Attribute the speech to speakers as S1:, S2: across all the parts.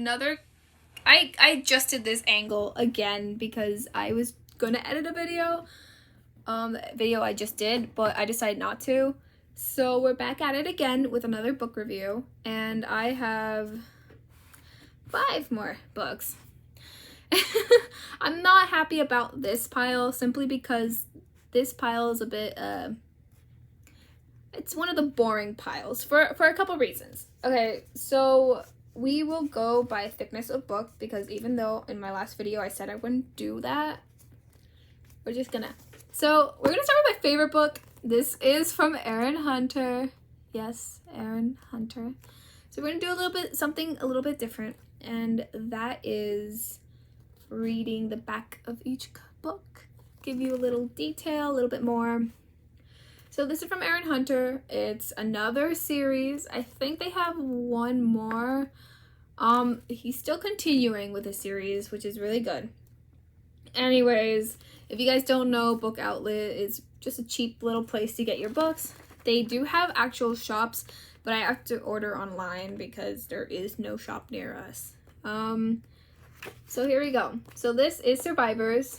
S1: another, I just did this angle again because I was gonna edit a video, video I just did, but I decided not to. So we're back at it again with another book review, and I have 5 more books. I'm not happy about this pile simply because this pile is a bit, it's one of the boring piles for a couple reasons. Okay, so we will go by thickness of book because even though in my last video I said I wouldn't do that, we're just gonna. So we're gonna start with my favorite book. This is from Erin Hunter. Yes, Erin Hunter. So we're gonna do something a little bit different, and that is reading the back of each book. Give you a little detail, a little bit more. So this is from Erin Hunter. It's another series. I think they have one more. He's still continuing with the series, which is really good. Anyways, if you guys don't know, Book Outlet is just a cheap little place to get your books. They do have actual shops, but I have to order online because there is no shop near us. So here we go. So this is Survivors,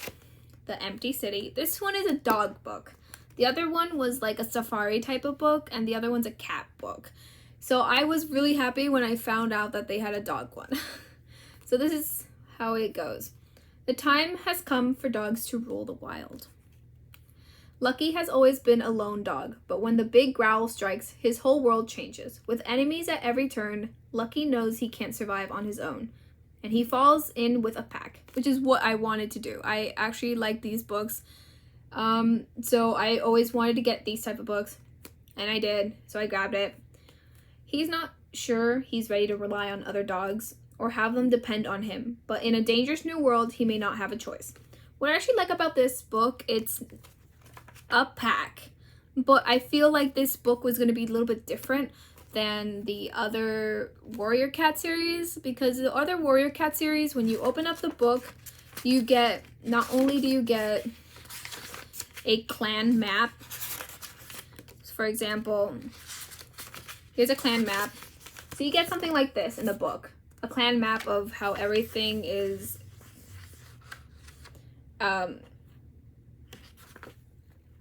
S1: The Empty City. This one is a dog book. The other one was like a safari type of book, and the other one's a cat book. So I was really happy when I found out that they had a dog one. So this is how it goes. The time has come for dogs to rule the wild. Lucky has always been a lone dog, but when the big growl strikes, his whole world changes. With enemies at every turn, Lucky knows he can't survive on his own, and he falls in with a pack, which is what I wanted to do. I actually like these books. So I always wanted to get these type of books, and I did, so I grabbed it. He's not sure he's ready to rely on other dogs or have them depend on him, but in a dangerous new world, he may not have a choice. What I actually like about this book, it's a pack, but I feel like this book was going to be a little bit different than the other Warrior Cat series, because the other Warrior Cat series, when you open up the book, you get, not only do you get a clan map. For example, here's a clan map. So you get something like this in the book. A clan map of how everything is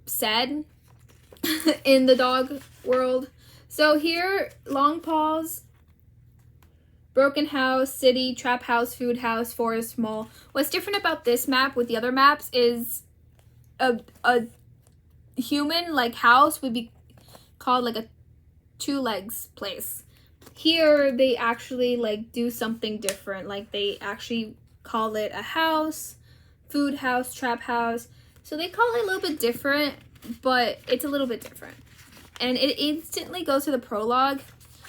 S1: said in the dog world. So here, Long Paws, Broken House, City, Trap House, Food House, Forest, Mall. What's different about this map with the other maps is a human like house would be called like a 2 legs place. Here they actually like do something different. Like they actually call it a house, food house, trap house. So they call it a little bit different, but it's a little bit different. And it instantly goes to the prologue.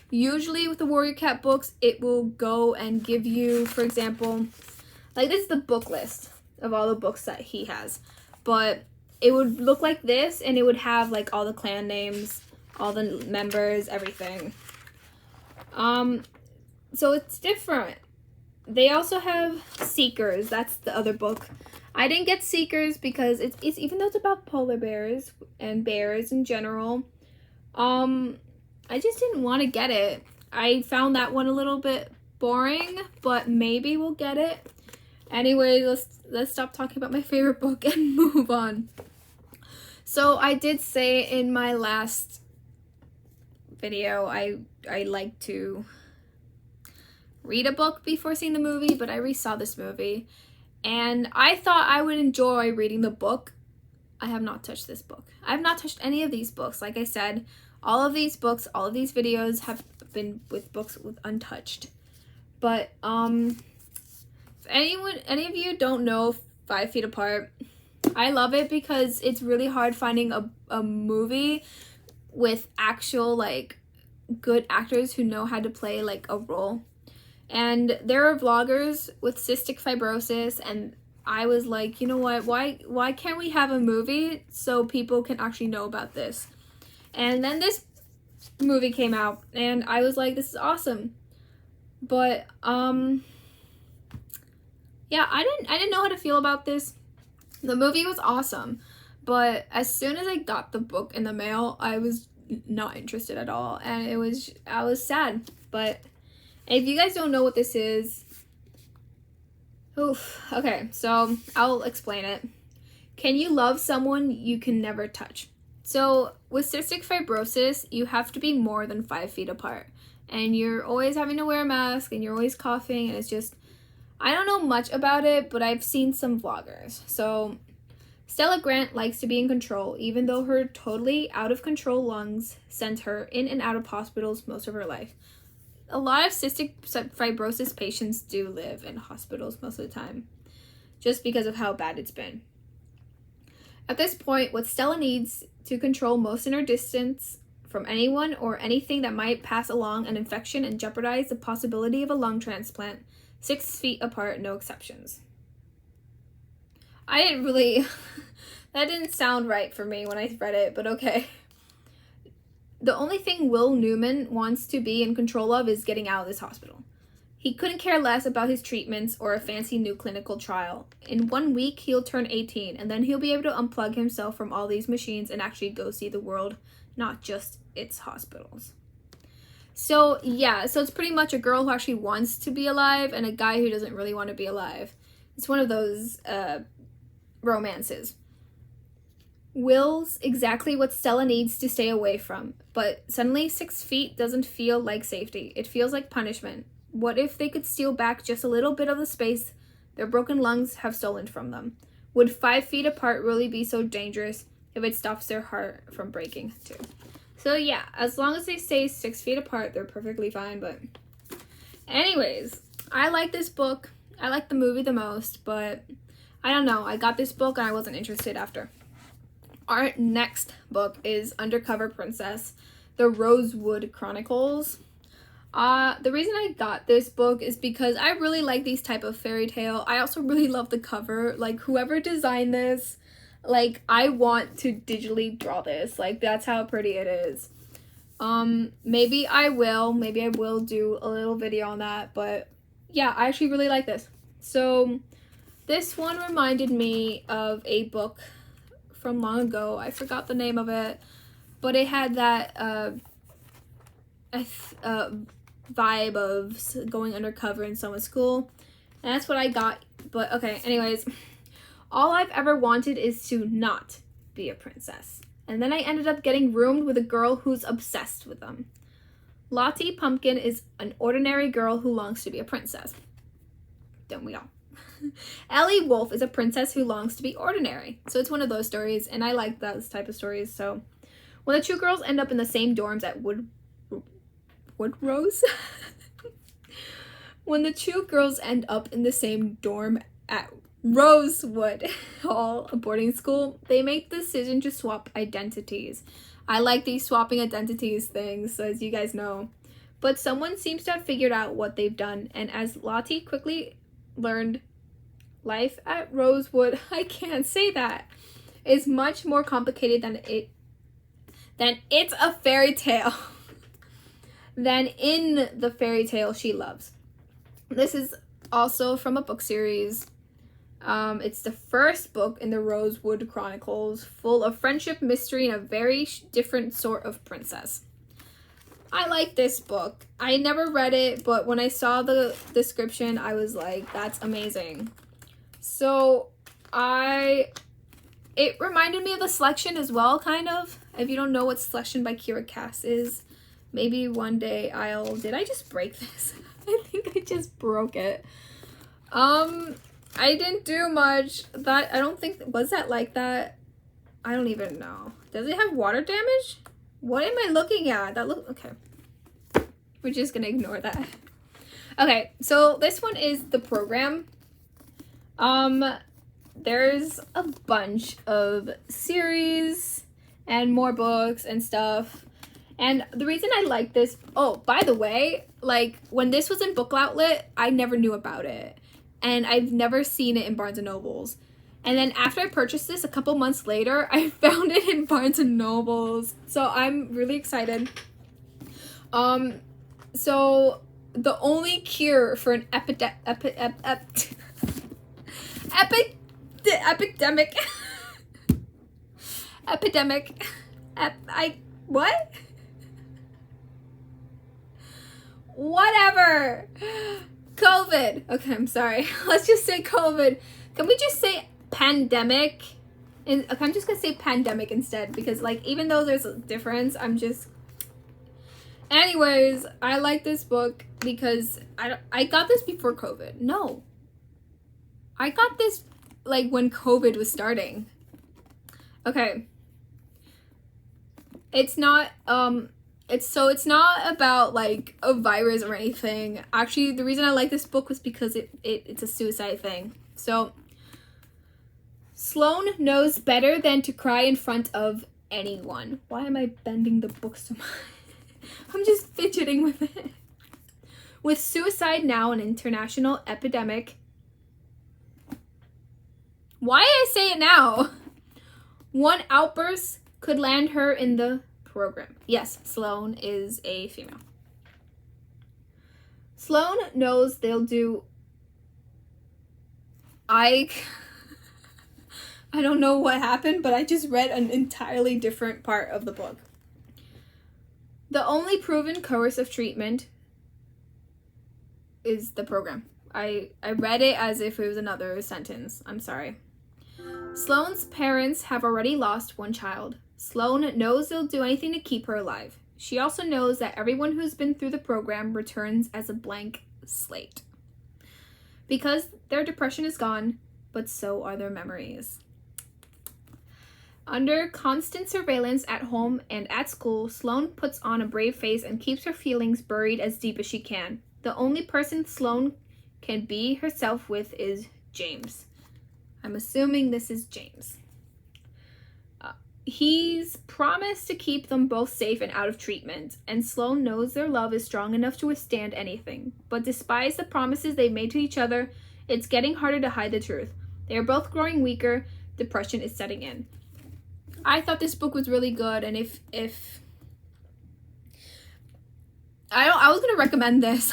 S1: Usually with the Warrior Cat books, it will go and give you, for example, like this is the book list of all the books that he has. But it would look like this, and it would have like all the clan names, all the members, everything. So it's different. They also have Seekers. That's the other book. I didn't get Seekers because it's even though it's about polar bears and bears in general, I just didn't want to get it. I found that one a little bit boring, but maybe we'll get it. Anyway, let's stop talking about my favorite book and move on. So I did say in my last video I like to read a book before seeing the movie, but I re-saw this movie and I thought I would enjoy reading the book. I have not touched this book. I have not touched any of these books. Like I said, all of these books, all of these videos have been with books with untouched. But if any of you don't know 5 Feet Apart, I love it because it's really hard finding a movie with actual like good actors who know how to play like a role. And there are vloggers with cystic fibrosis, and I was like, you know what, why can't we have a movie so people can actually know about this? And then this movie came out and I was like, this is awesome. But yeah, I didn't know how to feel about this. The movie was awesome, but as soon as I got the book in the mail, I was not interested at all, and I was sad. But if you guys don't know what this is, Oof. Okay, so I'll explain it. Can you love someone you can never touch? So with cystic fibrosis, you have to be more than 5 feet apart. And you're always having to wear a mask and you're always coughing, and it's just, I don't know much about it, but I've seen some vloggers. So Stella Grant likes to be in control, even though her totally out of control lungs sent her in and out of hospitals most of her life. A lot of cystic fibrosis patients do live in hospitals most of the time, just because of how bad it's been. At this point, what Stella needs to control most in her distance from anyone or anything that might pass along an infection and jeopardize the possibility of a lung transplant, 6 feet apart, no exceptions. I didn't really, that didn't sound right for me when I read it, but okay. The only thing Will Newman wants to be in control of is getting out of this hospital. He couldn't care less about his treatments or a fancy new clinical trial. In 1 week, he'll turn 18, and then he'll be able to unplug himself from all these machines and actually go see the world, not just its hospitals. So, yeah, so it's pretty much a girl who actually wants to be alive and a guy who doesn't really want to be alive. It's one of those romances. Will's exactly what Stella needs to stay away from, but suddenly 6 feet doesn't feel like safety. It feels like punishment. What if they could steal back just a little bit of the space their broken lungs have stolen from them? Would 5 feet apart really be so dangerous if it stops their heart from breaking too? So yeah, as long as they stay 6 feet apart, they're perfectly fine. But anyways, I like this book. I like the movie the most, but I don't know. I got this book and I wasn't interested after. Our next book is Undercover Princess, The Rosewood Chronicles. The reason I got this book is because I really like these type of fairy tale. I also really love the cover. Like, whoever designed this, like, I want to digitally draw this. Like, that's how pretty it is. Maybe I will do a little video on that, but yeah, I actually really like this. So this one reminded me of a book from long ago. I forgot the name of it, but it had that vibe of going undercover in someone's school, and that's what I got. But okay, anyways, all I've ever wanted is to not be a princess, and then I ended up getting roomed with a girl who's obsessed with them. Lottie Pumpkin is an ordinary girl who longs to be a princess. Don't we all? Ellie Wolf is a princess who longs to be ordinary. So it's one of those stories, and I like those type of stories. So when the two girls end up in the same dorms at Woodrose? When the two girls end up in the same dorm at Rosewood Hall, a boarding school, they make the decision to swap identities. I like these swapping identities things, as you guys know. But someone seems to have figured out what they've done, and as Lottie quickly learned, life at Rosewood, I can't say that, is much more complicated than it's a fairy tale. Than in the fairy tale she loves. This is also from a book series. It's the first book in the Rosewood Chronicles, full of friendship, mystery, and a very different sort of princess. I like this book. I never read it, but when I saw the description, I was like, that's amazing. So it reminded me of The Selection as well, kind of. If you don't know what Selection by Kira Cass is, maybe one day did I just break this? I think I just broke it. I didn't do much. I don't think, was that like that? I don't even know. Does it have water damage? What am I looking at? Okay. We're just gonna ignore that. Okay, so this one is the program. There's a bunch of series and more books and stuff. And the reason I like this, oh, by the way, like, when this was in Book Outlet, I never knew about it. And I've never seen it in Barnes & Nobles. And then after I purchased this, a couple months later, I found it in Barnes & Nobles. So I'm really excited. So the only cure for an epidemic what? Whatever. COVID. Okay, I'm sorry. Let's just say COVID. Can we just say pandemic? Okay, I'm just gonna say pandemic instead because, like, even though there's a difference, I'm just. Anyways, I like this book because I got this before COVID. No, I got this like when COVID was starting. Okay. It's not it's not about like a virus or anything. Actually, the reason I like this book was because it's a suicide thing. So Sloane knows better than to cry in front of anyone. Why am I bending the book so much? I'm just fidgeting with it. With suicide now an international epidemic. Why I say it now? One outburst could land her in the program. Yes, Sloane is a female. Sloane knows they'll do... I don't know what happened, but I just read an entirely different part of the book. The only proven course of treatment is the program. I read it as if it was another sentence. I'm sorry. Sloane's parents have already lost one child. Sloane knows they'll do anything to keep her alive. She also knows that everyone who's been through the program returns as a blank slate. Because their depression is gone, but so are their memories. Under constant surveillance at home and at school, Sloane puts on a brave face and keeps her feelings buried as deep as she can. The only person Sloane can be herself with is James. I'm assuming this is James. He's promised to keep them both safe and out of treatment, and Sloane knows their love is strong enough to withstand anything. But despite the promises they've made to each other, it's getting harder to hide the truth. They are both growing weaker. Depression is setting in. I thought this book was really good, and if I was gonna recommend this.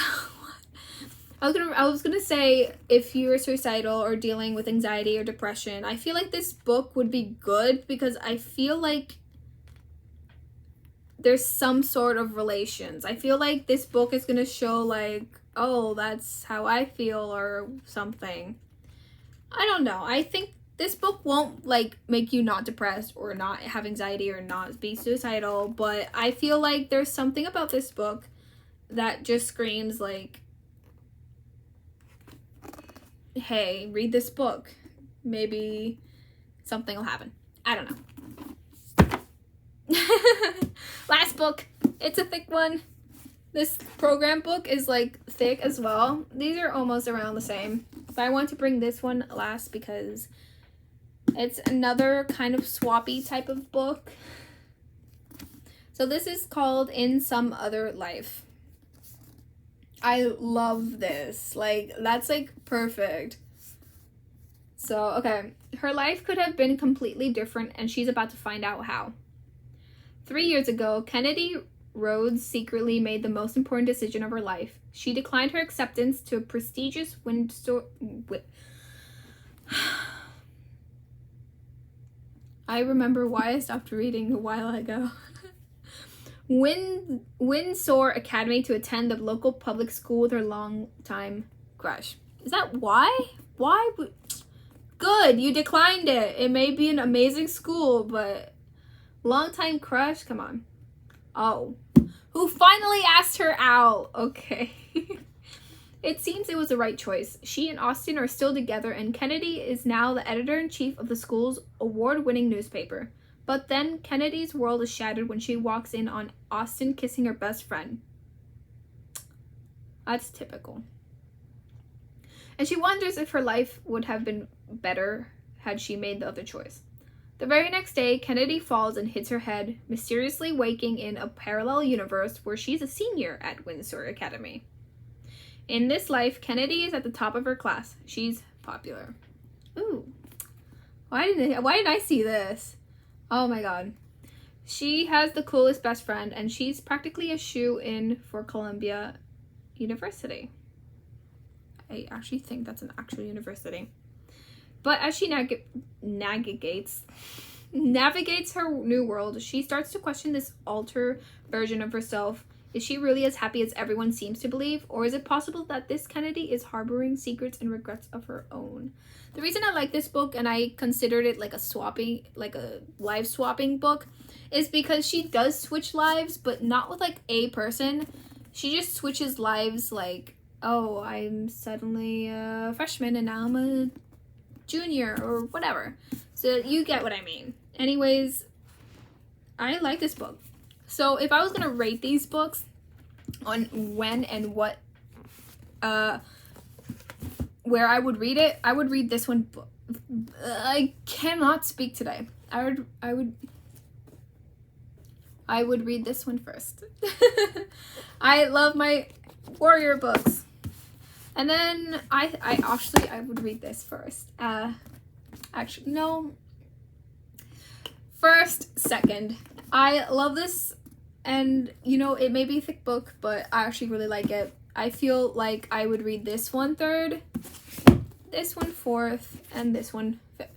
S1: I was gonna say if you're suicidal or dealing with anxiety or depression, I feel like this book would be good because I feel like there's some sort of relations. I feel like this book is gonna show like, oh, that's how I feel or something. I don't know. I think this book won't like make you not depressed or not have anxiety or not be suicidal, but I feel like there's something about this book that just screams like, hey, read this book. Maybe something will happen. I don't know. Last book. It's a thick one. This program book is like thick as well. These are almost around the same. But I want to bring this one last because it's another kind of swappy type of book. So this is called In Some Other Life. I love this. Like, that's like perfect. So, okay. Her life could have been completely different, and she's about to find out how. 3 years ago, Kennedy Rhodes secretly made the most important decision of her life. She declined her acceptance to a prestigious I remember why I stopped reading a while ago. Windsor Academy to attend the local public school with her longtime crush. Is that why? Why? Good, you declined it. It may be an amazing school, but longtime crush? Come on. Oh. Who finally asked her out? Okay. It seems it was the right choice. She and Austin are still together, and Kennedy is now the editor-in-chief of the school's award-winning newspaper. But then Kennedy's world is shattered when she walks in on Austin kissing her best friend. That's typical. And she wonders if her life would have been better had she made the other choice. The very next day, Kennedy falls and hits her head, mysteriously waking in a parallel universe where she's a senior at Windsor Academy. In this life, Kennedy is at the top of her class. She's popular. Ooh. Why didn't I see this? Oh my god. She has the coolest best friend, and she's practically a shoe-in for Columbia University. I actually think that's an actual university. But as she navigates her new world, she starts to question this alter version of herself. Is she really as happy as everyone seems to believe? Or is it possible that this Kennedy is harboring secrets and regrets of her own? The reason I like this book, and I considered it like a life swapping book, is because she does switch lives, but not with like a person. She just switches lives like, oh, I'm suddenly a freshman and now I'm a junior or whatever. So you get what I mean. Anyways, I like this book. So if I was gonna rate these books on when and what, where I would read it, I would read this one. I cannot speak today. I would read this one first. I love my warrior books. And then I would read this first. Actually, no. First, second. I love this, and you know, it may be a thick book, but I actually really like it. I feel like I would read this one third, this one fourth, and this one fifth.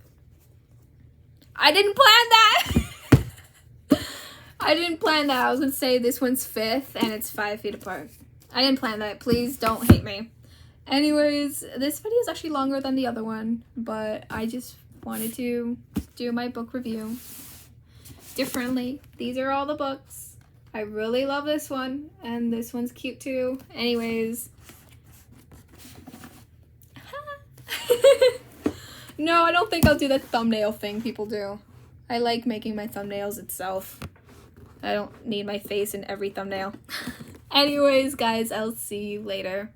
S1: I didn't plan that! I didn't plan that. I was gonna say this one's fifth, and it's 5 feet apart. I didn't plan that. Please don't hate me. Anyways, this video is actually longer than the other one, but I just wanted to do my book review differently. These are all the books. I really love this one, and this one's cute too. Anyways. No, I don't think I'll do the thumbnail thing people do. I like making my thumbnails itself. I don't need my face in every thumbnail. Anyways, guys, I'll see you later.